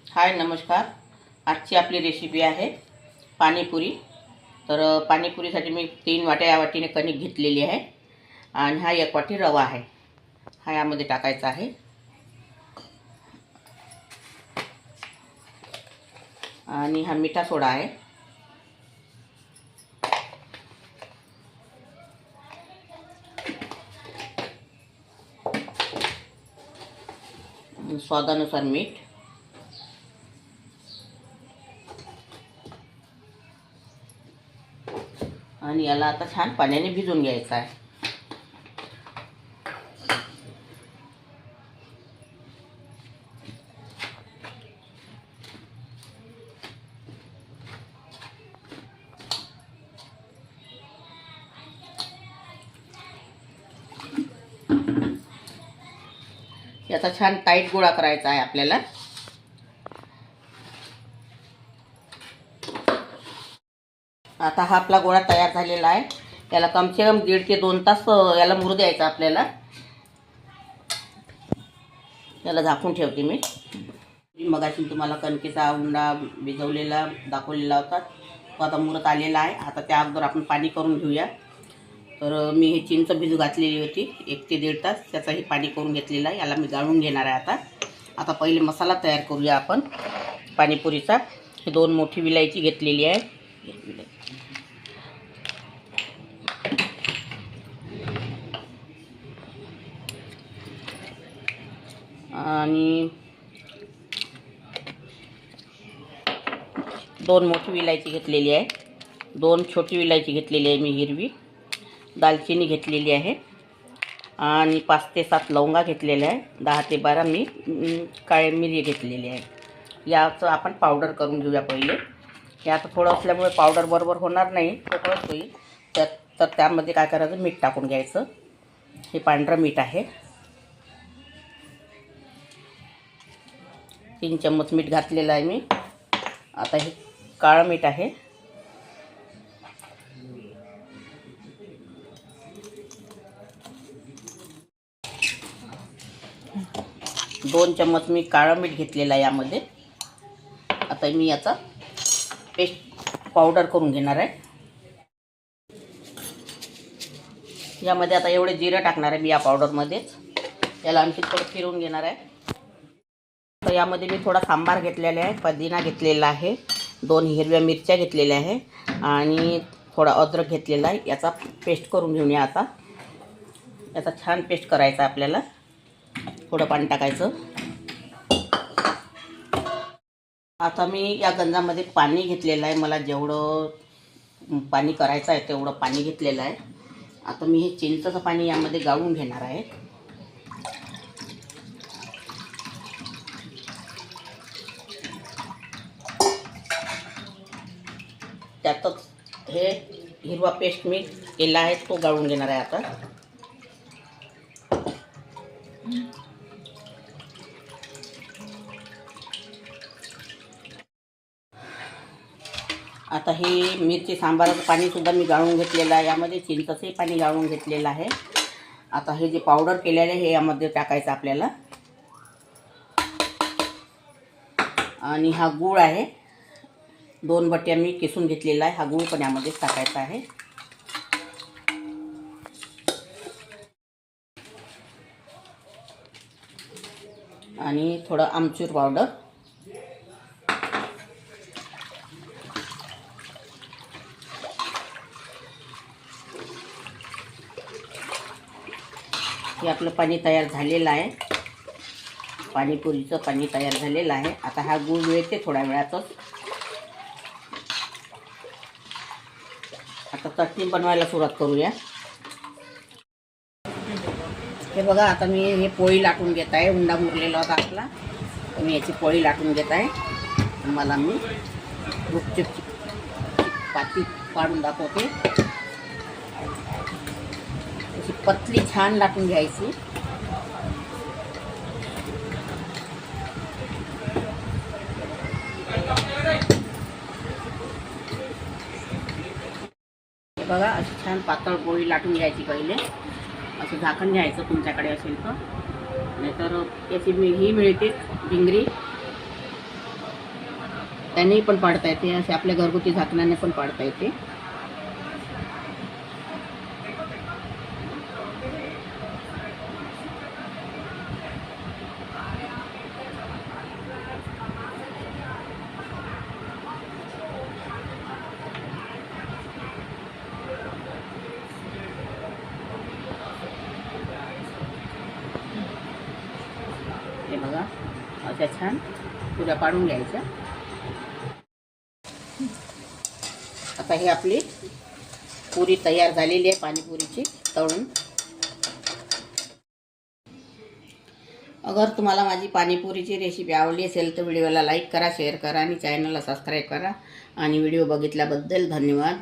हाय नमस्कार। आजची आपली रेसिपी आहे पाणीपुरी। तर पाणीपुरीसाठी मी 3 वाट्या या वाटीने कणिक घेतलेली आहे आणि हा 1 वाटी रवा आहे, हा यामध्ये टाकायचा आहे। आणि हा मीठा सोडा आहे, स्वादानुसार मीठ, आणि याला आता छान पाण्याने भिजवून घ्यायचं आहे। याचा छान टाईट गोळा करायचा आहे आपल्याला। आता हा आपला गोळा तयार झालेला आहे। याला कम से कम 1.5 ते 2 तास याला मुरू द्यायचा आपल्याला। याला झाकून ठेवते मी। मगाशी तुम्हाला कणकेचा उंडा भिजवलेला दाखवलेला होता, तो आता मुरत आलेला आहे। आता त्या अगोदर आपण पाणी करून घेऊया। तर मी हे चिंच भिजू घातलेली होती 1 ते 1.5 तास, त्याचाही पाणी करून घेतलेला आहे। याला मी गाळून घेणार आहे। आता पहिले मसाला तयार करूया आपण पाणीपुरीचा। हे 2 मोठी विलायची घेतलेली आहे, आणि 2 मोठी विलायची घेतलेली आहे, 2 छोटी विलायची घेतलेली आहे मी हिरवी, दालचिनी घेतलेली आहे, आणि 5 ते 7 लवंगा घेतलेल्या आहे, 10 ते 12 मी काळे मिरी घेतलेली आहे। याचं आपण पावडर करून घेऊया पहिले। हे आता थोडं असल्यामुळे पावडर बरोबर होणार नाही, थोडंच होईल। तर त्यामध्ये काय करायचं, मीठ टाकून घ्यायचं। हे पांढरं मीठ आहे, 3 चम्मच मीठ घातलेलं आहे मी। आता हे काळं मीठ आहे, 2 चम्मच मी काळं मीठ घेतलेलं आहे यामध्ये। आता मी याचा पेस्ट पावडर करून घेणार आहे। यामध्ये आता एवढे जिरं टाकणार आहे मी या पावडरमध्येच। याला आणखी थोडं फिरवून घेणार आहे। तर यामध्ये मी थोडा सांबार घेतलेला आहे, पुदिना घेतलेला आहे, 2 हिरव्या मिरच्या घेतलेल्या आहे, आणि थोडा अद्रक घेतलेला आहे। याचा पेस्ट करून घेऊया आता। याचा छान पेस्ट करायचा आपल्याला। थोडं पाणी टाकायचं। आता मी या गंजामध्ये पाणी घेतलेलं आहे, मला जेवढं पाणी करायचं आहे तेवढं पाणी घेतलेलं आहे। आता मी हे चिंचेचं पाणी यामध्ये गाळून घेणार आहे। त्यातच हे हिरवा पेस्ट मी केला आहे तो गाळून घेणार आहे आता। आता हे मिरची सांबाराचं पाणी सुद्धा मी गाळून घेतलेलं आहे, यामध्ये चिंचेचंही पाणी गाळून घेतलेलं आहे। आता हे जे पावडर केलेलं आहे हे यामध्ये टाकायचं आपल्याला। आणि हा गूळ आहे, 2 बट्ट्या मी किसून घेतलेला आहे, हा गूळ पण यामध्ये टाकायचा आहे। आणि थोडं आमचूर पावडर, हे आपलं पाणी तयार झालेलं आहे, पाणीपुरीचं पाणी तयार झालेलं आहे। आता हा गूळ मिळते थोड्या वेळातच। आता चटणी बनवायला सुरुवात करूया। हे बघा, आता मी हे पोळी लाटून घेत आहे। उंडा मुरलेला होता आपला, तर मी याची पोळी लाटून घेत आहे। तुम्हाला मी गुपचूप पाती पाडून दाखवते। अशी पतली छान लाटून घ्यायची। बघा, अशी छान पातळ पोळी लाटून घ्यायची। पहिले असं झाकण घ्यायचं तुमच्याकडे असेल तर, नाहीतर याची ही मिळते भिंगरी, त्यानेही पण पाडता येते, असे आपल्या घरगुती झाकणाने पण पाडता येते. हे बघा, अशा छान पुऱ्या पाडून घ्यायच्या. आता ही आपली पुरी तयार झालेली आहे पाणीपुरीची तळून. अगर तुम्हाला माझी पाणीपुरीची रेसिपी आवडली असेल तर व्हिडिओला लाईक करा, शेअर करा आणि चॅनलला सबस्क्राईब करा. आणि व्हिडिओ बघितल्याबद्दल धन्यवाद.